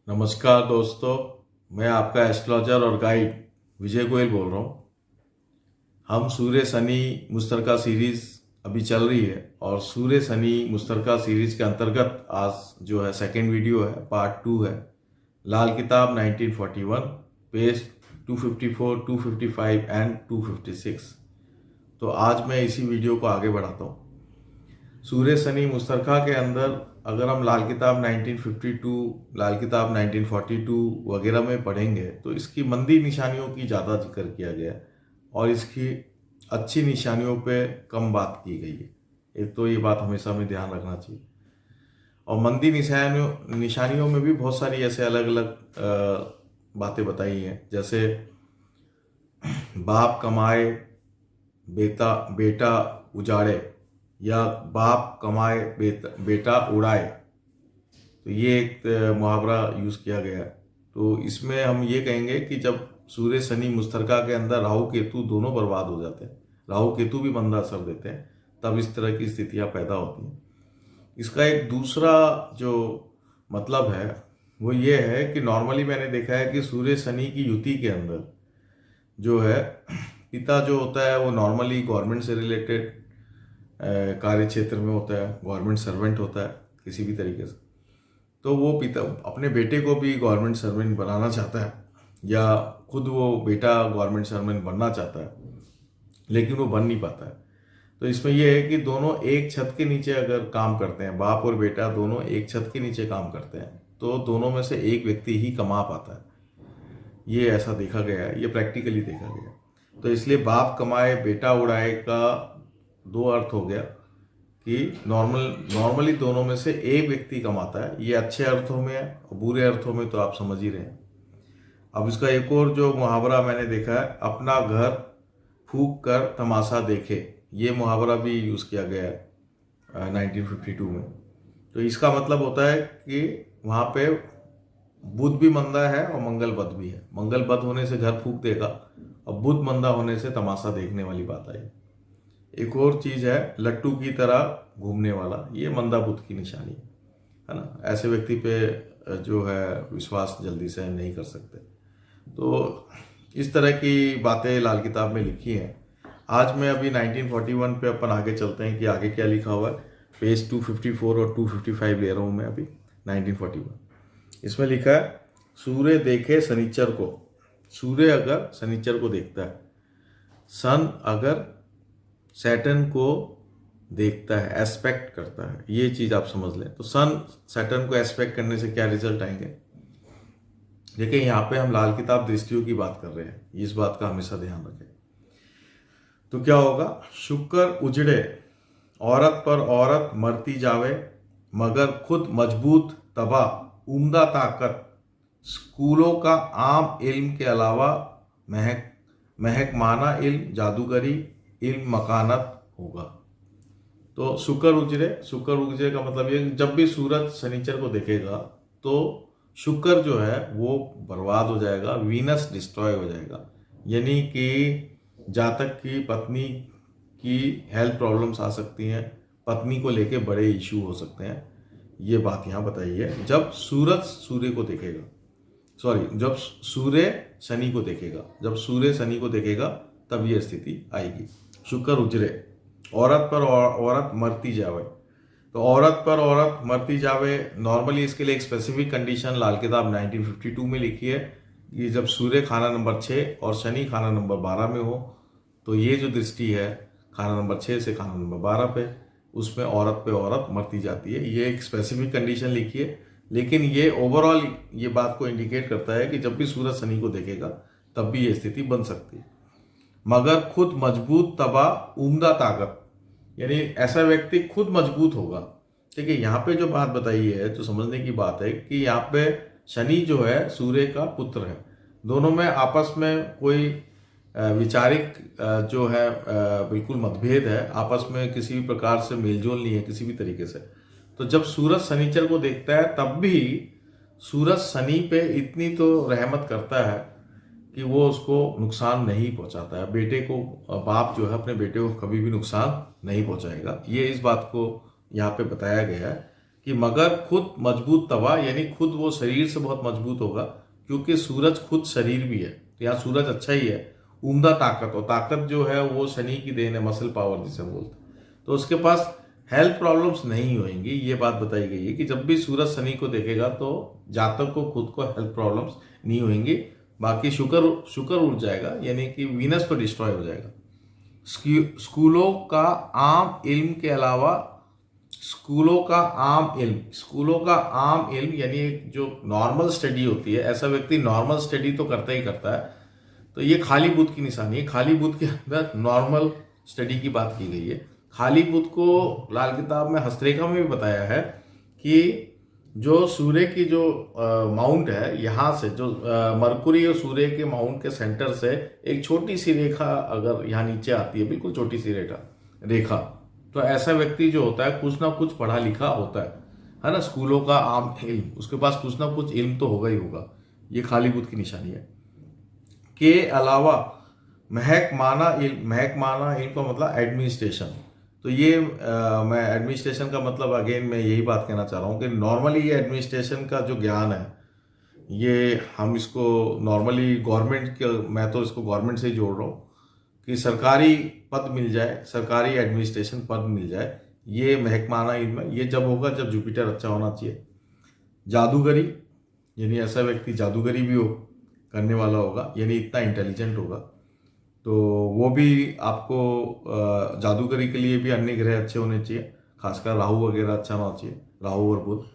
नमस्कार दोस्तों, मैं आपका एस्ट्रोलॉजर और गाइड विजय गोयल बोल रहा हूँ। हम सूर्य शनि मुश्तरका सीरीज अभी चल रही है और सूर्य शनि मुश्तरका सीरीज के अंतर्गत आज जो है सेकेंड वीडियो है, पार्ट 2 है। लाल किताब 1941 पेज 254, 255 एंड 256। तो आज मैं इसी वीडियो को आगे बढ़ाता हूँ। सूर्य शनि मुश्तरका के अंदर अगर हम लाल किताब 1952, लाल किताब 1942 वगैरह में पढ़ेंगे तो इसकी मंदी निशानियों की ज़्यादा जिक्र किया गया है और इसकी अच्छी निशानियों पे कम बात की गई है। एक तो ये बात हमेशा में ध्यान रखना चाहिए। और मंदी निशानियों में भी बहुत सारी ऐसे अलग अलग बातें बताई हैं, जैसे बाप कमाए बेटा उजाड़े या बाप कमाए बेटा उड़ाए। तो ये एक मुहावरा यूज़ किया गया है। तो इसमें हम ये कहेंगे कि जब सूर्य शनि मुश्तरका के अंदर राहु केतु दोनों बर्बाद हो जाते हैं, राहु केतु भी मंदा असर देते हैं, तब इस तरह की स्थितियां पैदा होती हैं। इसका एक दूसरा जो मतलब है वो ये है कि नॉर्मली मैंने देखा है कि सूर्य शनि की युति के अंदर जो है पिता जो होता है वो नॉर्मली गवर्नमेंट से रिलेटेड कार्य क्षेत्र में होता है, गवर्नमेंट सर्वेंट होता है किसी भी तरीके से। तो वो पिता अपने बेटे को भी गवर्नमेंट सर्वेंट बनाना चाहता है या खुद वो बेटा गवर्नमेंट सर्वेंट बनना चाहता है, लेकिन वो बन नहीं पाता है। तो इसमें यह है कि दोनों एक छत के नीचे अगर काम करते हैं, बाप और बेटा दोनों एक छत के नीचे काम करते हैं, तो दोनों में से एक व्यक्ति ही कमा पाता है। ये ऐसा देखा गया है, ये प्रैक्टिकली देखा गया है। तो इसलिए बाप कमाए बेटा उड़ाए का दो अर्थ हो गया कि नॉर्मली दोनों में से एक व्यक्ति कमाता है। ये अच्छे अर्थों में है और बुरे अर्थों में तो आप समझ ही रहे हैं। अब इसका एक और जो मुहावरा मैंने देखा है, अपना घर फूंक कर तमाशा देखे, ये मुहावरा भी यूज़ किया गया है 1952 में। तो इसका मतलब होता है कि वहाँ पे बुध भी मंदा है और मंगल बद भी है। मंगल बद होने से घर फूंक देगा और बुध मंदा होने से तमाशा देखने वाली बात आई। एक और चीज है लट्टू की तरह घूमने वाला, ये मंदा बुध की निशानी है ना। ऐसे व्यक्ति पे जो है विश्वास जल्दी से नहीं कर सकते। तो इस तरह की बातें लाल किताब में लिखी हैं। आज मैं अभी 1941 पे अपन आगे चलते हैं कि आगे क्या लिखा हुआ है। पेज 254 और 255 ले रहा हूँ मैं अभी 1941। इसमें लिखा है, सूर्य देखे शनिचर को। सूर्य अगर शनिचर को देखता है, सन अगर सैटर्न को देखता है, एस्पेक्ट करता है, ये चीज आप समझ लें। तो सन सैटर्न को एस्पेक्ट करने से क्या रिजल्ट आएंगे। देखिए यहाँ पे हम लाल किताब दृष्टियों की बात कर रहे हैं, इस बात का हमेशा ध्यान रखें। तो क्या होगा, शुक्र उजड़े औरत पर औरत मरती जावे, मगर खुद मजबूत तबाह उम्दा ताकत, स्कूलों का आम इल्म के अलावा महक माना इल्म जादूगरी इल्म मकानत होगा। तो शुक्र उजरे का मतलब ये, जब भी सूरज शनिचर को देखेगा तो शुक्र जो है वो बर्बाद हो जाएगा, वीनस डिस्ट्रॉय हो जाएगा। यानी कि जातक की पत्नी की हेल्थ प्रॉब्लम्स आ सकती हैं, पत्नी को लेके बड़े इश्यू हो सकते हैं। ये बात यहाँ बताई है। जब सूरज सूर्य को देखेगा, जब सूर्य शनि को देखेगा, तब ये स्थिति आएगी। शुक्र उजरे, औरत पर औरत मरती जावे। तो औरत पर औरत मरती जावे, नॉर्मली इसके लिए एक स्पेसिफिक कंडीशन लाल किताब 1952 में लिखी है कि जब सूर्य खाना नंबर 6 और शनि खाना नंबर 12 में हो, तो ये जो दृष्टि है खाना नंबर 6 से खाना नंबर 12 पे, उसमें औरत पे औरत मरती जाती है। ये एक स्पेसिफिक कंडीशन लिखी है, लेकिन ये ओवरऑल ये बात को इंडिकेट करता है कि जब भी सूरज शनि को देखेगा तब भी ये स्थिति बन सकती है। मगर खुद मजबूत तबाह उम्दा ताकत, यानी ऐसा व्यक्ति खुद मजबूत होगा। ठीक है, यहाँ पे जो बात बताई है तो समझने की बात है कि यहाँ पे शनि जो है सूर्य का पुत्र है, दोनों में आपस में कोई विचारिक जो है बिल्कुल मतभेद है, आपस में किसी भी प्रकार से मेलजोल नहीं है किसी भी तरीके से। तो जब सूरज शनिचर को देखता है तब भी सूरज शनि पे इतनी तो रहमत करता है कि वो उसको नुकसान नहीं पहुंचाता है। बेटे को, बाप जो है अपने बेटे को कभी भी नुकसान नहीं पहुंचाएगा। ये इस बात को यहाँ पे बताया गया है कि मगर खुद मजबूत तवा, यानी खुद वो शरीर से बहुत मजबूत होगा, क्योंकि सूरज खुद शरीर भी है। तो यहाँ सूरज अच्छा ही है, उम्दा ताकत, और ताकत जो है वो शनि की देन है, मसल पावर जिसे बोलते हैं। तो उसके पास हेल्थ प्रॉब्लम्स नहीं होंगी, ये बात बताई गई है कि जब भी सूरज शनि को देखेगा तो जातक को खुद को हेल्थ प्रॉब्लम्स नहीं होंगी। बाकी शुक्र उड़ जाएगा, यानी कि वीनस तो डिस्ट्रॉय हो जाएगा। स्कूलों का आम इल्म के अलावा, स्कूलों का आम इल्म यानी एक जो नॉर्मल स्टडी होती है, ऐसा व्यक्ति नॉर्मल स्टडी तो करता ही करता है। तो ये खाली बुत की निशानी है। खाली बुत के अंदर नॉर्मल स्टडी की बात की गई है। खाली बुत को लाल किताब में हस्तरेखा में भी बताया है कि जो सूर्य की जो माउंट है, यहाँ से जो मरकुरी और सूर्य के माउंट के सेंटर से एक छोटी सी रेखा अगर यहाँ नीचे आती है, बिल्कुल छोटी सी रेखा, तो ऐसा व्यक्ति जो होता है कुछ ना कुछ पढ़ा लिखा होता है ना। स्कूलों का आम इल्म, उसके पास कुछ ना कुछ इल्म तो होगा ही होगा। ये खाली बुत की निशानी है। के अलावा महकमाना इल्म का मतलब एडमिनिस्ट्रेशन। तो ये मैं एडमिनिस्ट्रेशन का मतलब अगेन मैं यही बात कहना चाह रहा हूँ कि नॉर्मली ये एडमिनिस्ट्रेशन का जो ज्ञान है, ये हम इसको नॉर्मली गवर्नमेंट के, मैं तो इसको गवर्नमेंट से ही जोड़ रहा हूँ कि सरकारी पद मिल जाए, सरकारी एडमिनिस्ट्रेशन पद मिल जाए, ये महकमाना इल्म है। ये जब होगा जब जुपिटर अच्छा होना चाहिए। जादूगरी, यानी ऐसा व्यक्ति जादूगरी भी हो करने वाला होगा, यानी इतना इंटेलिजेंट होगा, तो वो भी आपको जादूगरी के लिए भी अन्य ग्रह अच्छे होने चाहिए, खासकर राहु वगैरह अच्छा होना चाहिए, राहु और बुध।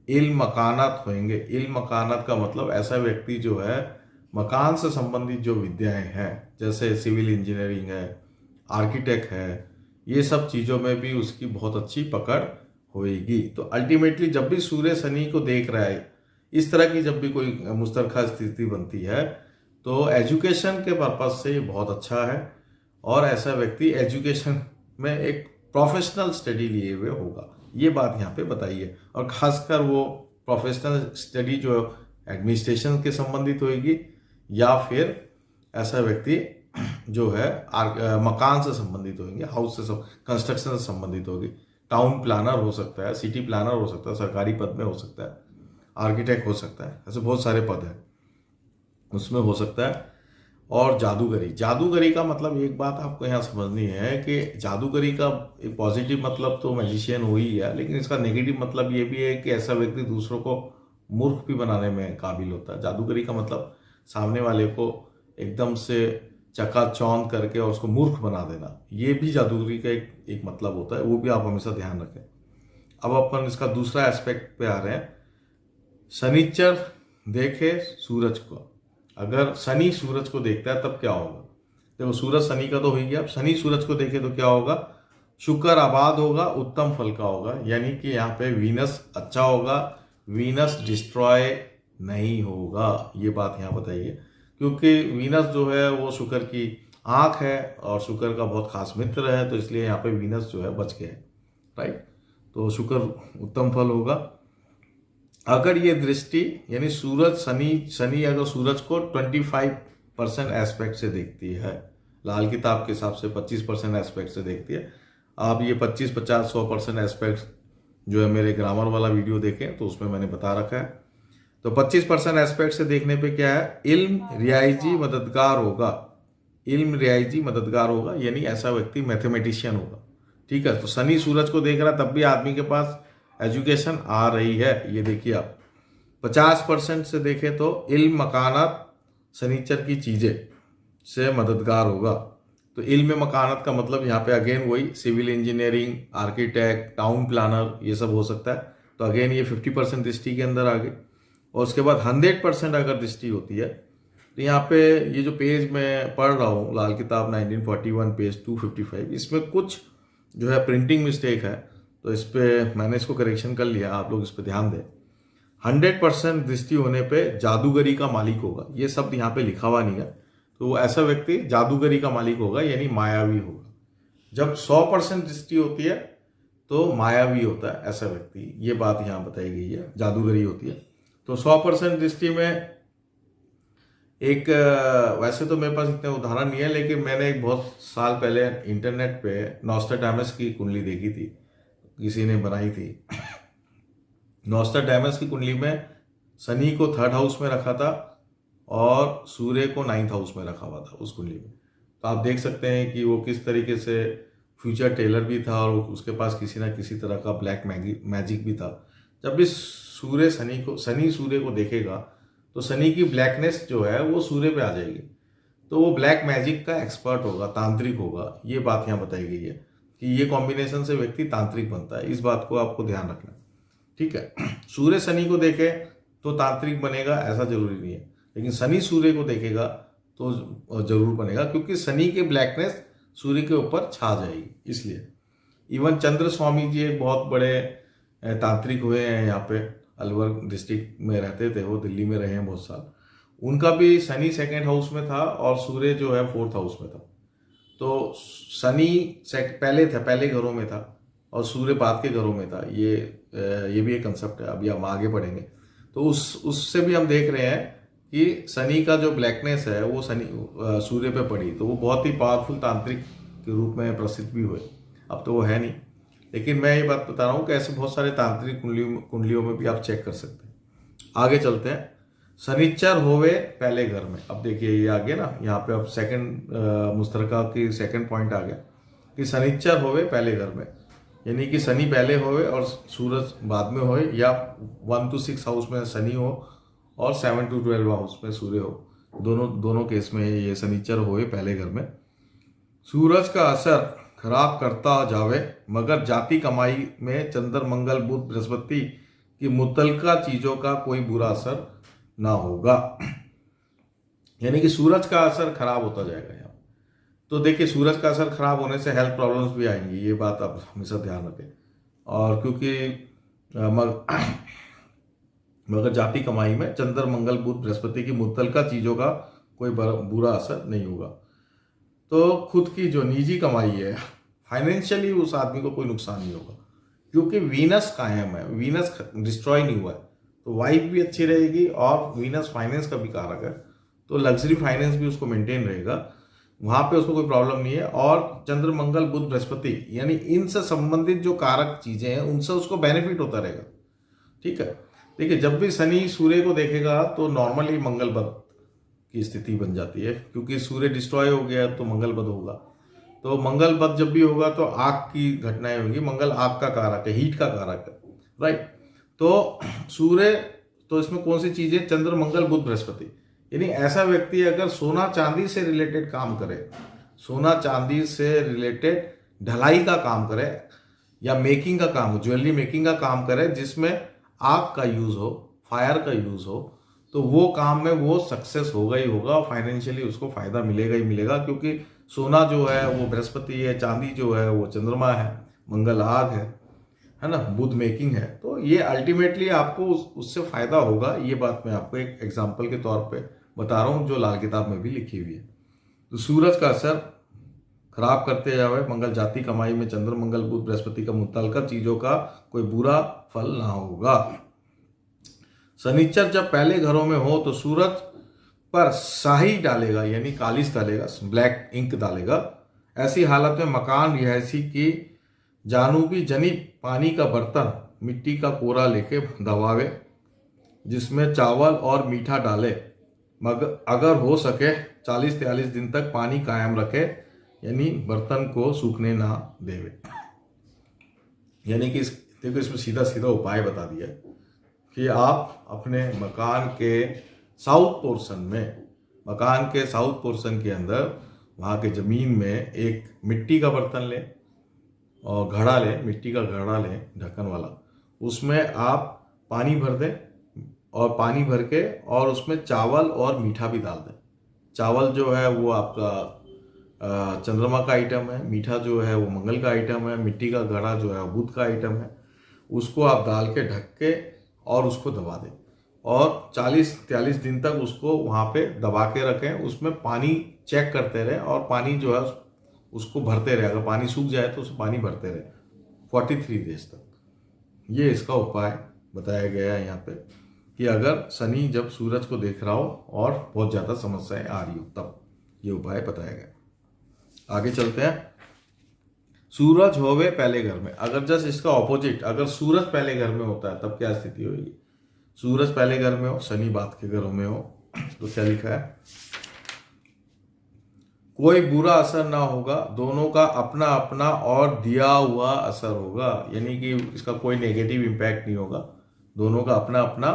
इल्म मकानात होंगे। इल्म मकानात का मतलब ऐसा व्यक्ति जो है मकान से संबंधित जो विद्याएं हैं, जैसे सिविल इंजीनियरिंग है, आर्किटेक्ट है, ये सब चीज़ों में भी उसकी बहुत अच्छी पकड़ होएगी। तो अल्टीमेटली जब भी सूर्य शनि को देख रहा है, इस तरह की जब भी कोई मुस्तरखा स्थिति बनती है, तो एजुकेशन के पर्पज से ये बहुत अच्छा है। और ऐसा व्यक्ति एजुकेशन में एक प्रोफेशनल स्टडी लिए हुए होगा, ये बात यहाँ पे बताई है। और खासकर वो प्रोफेशनल स्टडी जो एडमिनिस्ट्रेशन के संबंधित होगी, या फिर ऐसा व्यक्ति जो है मकान से संबंधित होंगे, हाउस से कंस्ट्रक्शन से संबंधित होगी। टाउन प्लानर हो सकता है, सिटी प्लानर हो सकता है, सरकारी पद में हो सकता है, आर्किटेक्ट हो सकता है, ऐसे बहुत सारे पद हैं उसमें हो सकता है। और जादूगरी का मतलब एक बात आपको यहाँ समझनी है कि जादूगरी का एक पॉजिटिव मतलब तो मैजिशियन हो ही है, लेकिन इसका नेगेटिव मतलब ये भी है कि ऐसा व्यक्ति दूसरों को मूर्ख भी बनाने में काबिल होता है। जादूगरी का मतलब सामने वाले को एकदम से चकाचौंध करके और उसको मूर्ख बना देना, ये भी जादूगरी का एक मतलब होता है, वो भी आप हमेशा ध्यान रखें। अब अपन इसका दूसरा एस्पेक्ट पे आ रहे हैं। शनिचर देखे सूरज को, अगर शनि सूरज को देखता है तब क्या होगा? देखो, सूरज शनि का तो हो गया, अब शनि सूरज को देखे तो क्या होगा? शुक्र आबाद होगा, उत्तम फल का होगा, यानी कि यहाँ पे वीनस अच्छा होगा, वीनस डिस्ट्रॉय नहीं होगा, ये बात यहाँ बताइए। क्योंकि वीनस जो है वो शुक्र की आंख है और शुक्र का बहुत खास मित्र है, तो इसलिए यहाँ पे वीनस जो है बच गए, राइट। तो शुक्र उत्तम फल होगा। अगर ये दृष्टि यानी सूरज शनि अगर सूरज को 25% एस्पेक्ट से देखती है, लाल किताब के हिसाब से 25% एस्पेक्ट से देखती है। आप ये 25, 50, 100% एस्पेक्ट जो है मेरे ग्रामर वाला वीडियो देखें तो उसमें मैंने बता रखा है। तो 25% एस्पेक्ट से देखने पे क्या है? इल्म रियायजी मददगार होगा, इल्म रियायजी मददगार होगा, यानी ऐसा व्यक्ति मैथमेटिशियन होगा, ठीक है। तो शनि सूरज को देख रहा है तब भी आदमी के पास एजुकेशन आ रही है, ये देखिए आप। 50% से देखें तो इल्म मकानात शनिचर की चीज़ें से मददगार होगा। तो इल्म मकानात का मतलब यहाँ पे अगेन वही civil engineering, architect, town planner, ये सब हो सकता है। तो अगेन ये 50% दृष्टि के अंदर आ गई। और उसके बाद 100% अगर दृष्टि होती है तो यहाँ पे ये जो पेज मैं पढ़ रहा हूँ, लाल किताब 1941 पेज 255, इसमें कुछ जो है प्रिंटिंग मिस्टेक है, तो इस पर मैंने इसको करेक्शन कर लिया, आप लोग इस पर ध्यान दें। 100% दृष्टि होने पे जादूगरी का मालिक होगा, ये शब्द यहाँ पे लिखा हुआ नहीं है, तो ऐसा व्यक्ति जादूगरी का मालिक होगा, यानी मायावी होगा। जब 100% दृष्टि होती है तो मायावी होता है ऐसा व्यक्ति, ये बात यहाँ बताई गई है, जादूगरी होती है। तो 100% दृष्टि में एक वैसे तो मेरे पास इतने उदाहरण नहीं है, लेकिन मैंने एक बहुत साल पहले इंटरनेट पे नॉस्ट्रैडामस की कुंडली देखी थी, किसी ने बनाई थी। नॉस्ट्रडेमस की कुंडली में शनि को 3rd हाउस में रखा था और सूर्य को 9th हाउस में रखा हुआ था उस कुंडली में। तो आप देख सकते हैं कि वो किस तरीके से फ्यूचर टेलर भी था और उसके पास किसी ना किसी तरह का ब्लैक मैजिक भी था। जब भी शनि सूर्य को देखेगा तो शनि की ब्लैकनेस जो है वो सूर्य पे आ जाएगी, तो वो ब्लैक मैजिक का एक्सपर्ट होगा, तांत्रिक होगा। ये बात यहाँ बताई गई है कि ये कॉम्बिनेशन से व्यक्ति तांत्रिक बनता है। इस बात को आपको ध्यान रखना, ठीक है। सूर्य शनि को देखे तो तांत्रिक बनेगा ऐसा जरूरी नहीं है, लेकिन शनि सूर्य को देखेगा तो जरूर बनेगा, क्योंकि शनि के ब्लैकनेस सूर्य के ऊपर छा जाएगी। इसलिए इवन चंद्र स्वामी जी एक बहुत बड़े तांत्रिक हुए हैं, यहाँ पे अलवर डिस्ट्रिक्ट में रहते थे, वो दिल्ली में रहे हैं बहुत साल। उनका भी शनि 2nd हाउस में था और सूर्य जो है 4th हाउस में था। तो शनि पहले घरों में था और सूर्य बाद के घरों में था। ये भी एक कंसेप्ट है, अभी हम आगे पढ़ेंगे। तो उससे भी हम देख रहे हैं कि शनि का जो ब्लैकनेस है वो सूर्य पे पड़ी, तो वो बहुत ही पावरफुल तांत्रिक के रूप में प्रसिद्ध भी हुए। अब तो वो है नहीं, लेकिन मैं ये बात बता रहा हूँ कि ऐसे बहुत सारे तांत्रिक कुंडलियों में भी आप चेक कर सकते हैं। आगे चलते हैं। शनिचर होवे पहले घर में। अब देखिए ये आ गया ना, यहाँ पे अब मुस्तरका की 2nd पॉइंट आ गया कि शनिचर होवे पहले घर में, यानी कि शनि पहले होवे और सूरज बाद में होए, या 1 to 6 हाउस में शनि हो और 7 to 12 हाउस में सूर्य हो। दोनों केस में ये शनिचर होए पहले घर में। सूरज का असर खराब करता जावे, मगर जाति कमाई में चंद्र मंगल बुध बृहस्पति की मुतलका चीजों का कोई बुरा असर ना होगा। यानी कि सूरज का असर खराब होता जाएगा यहाँ। तो देखिए सूरज का असर खराब होने से हेल्थ प्रॉब्लम्स भी आएंगी, ये बात आप हमेशा ध्यान रखें। और क्योंकि मगर जाति कमाई में चंद्र मंगल बुध बृहस्पति की मुतलका चीजों का कोई बुरा असर नहीं होगा। तो खुद की जो निजी कमाई है, फाइनेंशियली उस आदमी को कोई नुकसान नहीं होगा, क्योंकि वीनस कायम है, वीनस डिस्ट्रॉय नहीं हुआ है। तो वाइफ भी अच्छी रहेगी और वीनस फाइनेंस का भी कारक है, तो लग्जरी फाइनेंस भी उसको मेंटेन रहेगा, वहां पे उसको कोई प्रॉब्लम नहीं है। और चंद्र मंगल बुध बृहस्पति यानी इनसे संबंधित जो कारक चीजें हैं उनसे उसको बेनिफिट होता रहेगा, ठीक है। देखिए जब भी शनि सूर्य को देखेगा तो नॉर्मली मंगल बद की स्थिति बन जाती है, क्योंकि सूर्य डिस्ट्रॉय हो गया तो मंगल बद होगा। तो मंगल बद जब भी होगा तो आग की घटनाएं होंगी। मंगल आग का कारक है, हीट का कारक है, राइट। तो सूर्य, तो इसमें कौन सी चीज है, चंद्र मंगल बुध बृहस्पति। यानी ऐसा व्यक्ति अगर सोना चांदी से रिलेटेड काम करे, सोना चांदी से रिलेटेड ढलाई का काम करे या मेकिंग का काम, ज्वेलरी मेकिंग का काम करे जिसमें आग का यूज हो, फायर का यूज हो, तो वो काम में वो सक्सेस होगा ही होगा, फाइनेंशियली उसको फायदा मिलेगा ही मिलेगा। क्योंकि सोना जो है वो बृहस्पति है, चांदी जो है वो चंद्रमा है, मंगल आग है ना, बुध मेकिंग है। तो ये अल्टीमेटली आपको उससे फायदा होगा। ये बात मैं आपको एक एग्जांपल के तौर पे बता रहा हूँ जो लाल किताब में भी लिखी हुई है। तो सूरज का असर खराब करते जावे, मंगल जाति कमाई में चंद्र मंगल बुध बृहस्पति का मुतल्लका चीजों का कोई बुरा फल ना होगा। शनिचर जब पहले घरों में हो तो सूरज पर स्याही डालेगा, यानी कालिश डालेगा, ब्लैक इंक डालेगा। ऐसी हालत में मकान रिहायशी की जानूबी जनिब पानी का बर्तन मिट्टी का कोरा लेके दबावे, जिसमें चावल और मीठा डाले, मगर अगर हो सके 40-43 दिन तक पानी कायम रखे, यानी बर्तन को सूखने ना देवे। यानी कि देखो इसमें सीधा सीधा उपाय बता दिया कि आप अपने मकान के साउथ पोर्शन के अंदर वहाँ के ज़मीन में एक मिट्टी का बर्तन लें और घड़ा लें, मिट्टी का घड़ा लें ढक्कन वाला, उसमें आप पानी भर दें और पानी भर के और उसमें चावल और मीठा भी डाल दें। चावल जो है वो आपका चंद्रमा का आइटम है, मीठा जो है वो मंगल का आइटम है, मिट्टी का घड़ा जो है वो बुध का आइटम है। उसको आप डाल के ढक के और उसको दबा दें और 40-43 दिन तक उसको वहाँ पे दबा के रखें। उसमें पानी चेक करते रहें और पानी जो है उसको भरते रहे। अगर पानी सूख जाए तो उसमें पानी भरते रहे 43 डेज तक। ये इसका उपाय बताया गया है यहाँ पे कि अगर शनि जब सूरज को देख रहा हो और बहुत ज़्यादा समस्याएं आ रही हो तब ये उपाय बताया गया। आगे चलते हैं। सूरज होवे पहले घर में, अगर जस्ट इसका ऑपोजिट, अगर सूरज पहले घर में होता है तब क्या स्थिति होगी? सूरज पहले घर में हो, शनि बाद के घरों में हो, तो क्या लिखा है? कोई बुरा असर ना होगा, दोनों का अपना अपना और दिया हुआ असर होगा, यानी कि इसका कोई नेगेटिव इम्पैक्ट नहीं होगा, दोनों का अपना अपना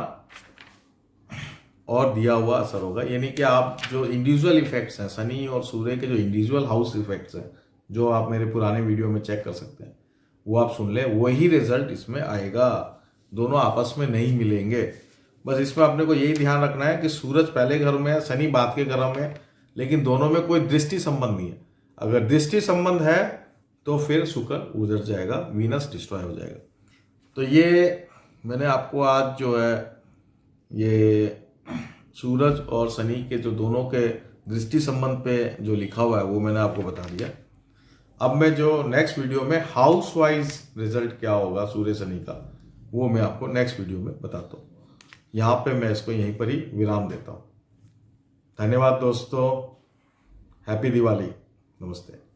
और दिया हुआ असर होगा। यानी कि आप जो इंडिविजुअल इफेक्ट्स हैं, शनि और सूर्य के जो इंडिविजुअल हाउस इफेक्ट्स हैं, जो आप मेरे पुराने वीडियो में चेक कर सकते हैं, वो आप सुन ले, वही रिजल्ट इसमें आएगा, दोनों आपस में नहीं मिलेंगे। बस इसमें अपने को यही ध्यान रखना है कि सूरज पहले घर में है, शनि बाद के घर में है, लेकिन दोनों में कोई दृष्टि संबंध नहीं है। अगर दृष्टि संबंध है तो फिर शुक्र उजड़ जाएगा, वीनस डिस्ट्रॉय हो जाएगा। तो ये मैंने आपको आज जो है ये सूरज और शनि के जो दोनों के दृष्टि संबंध पे जो लिखा हुआ है वो मैंने आपको बता दिया। अब मैं जो नेक्स्ट वीडियो में हाउस वाइज रिजल्ट क्या होगा सूर्य शनि का, वो मैं आपको नेक्स्ट वीडियो में बताता हूँ। यहाँ पे मैं इसको यहीं पर ही विराम देता हूँ। धन्यवाद दोस्तों, हैप्पी दिवाली, नमस्ते।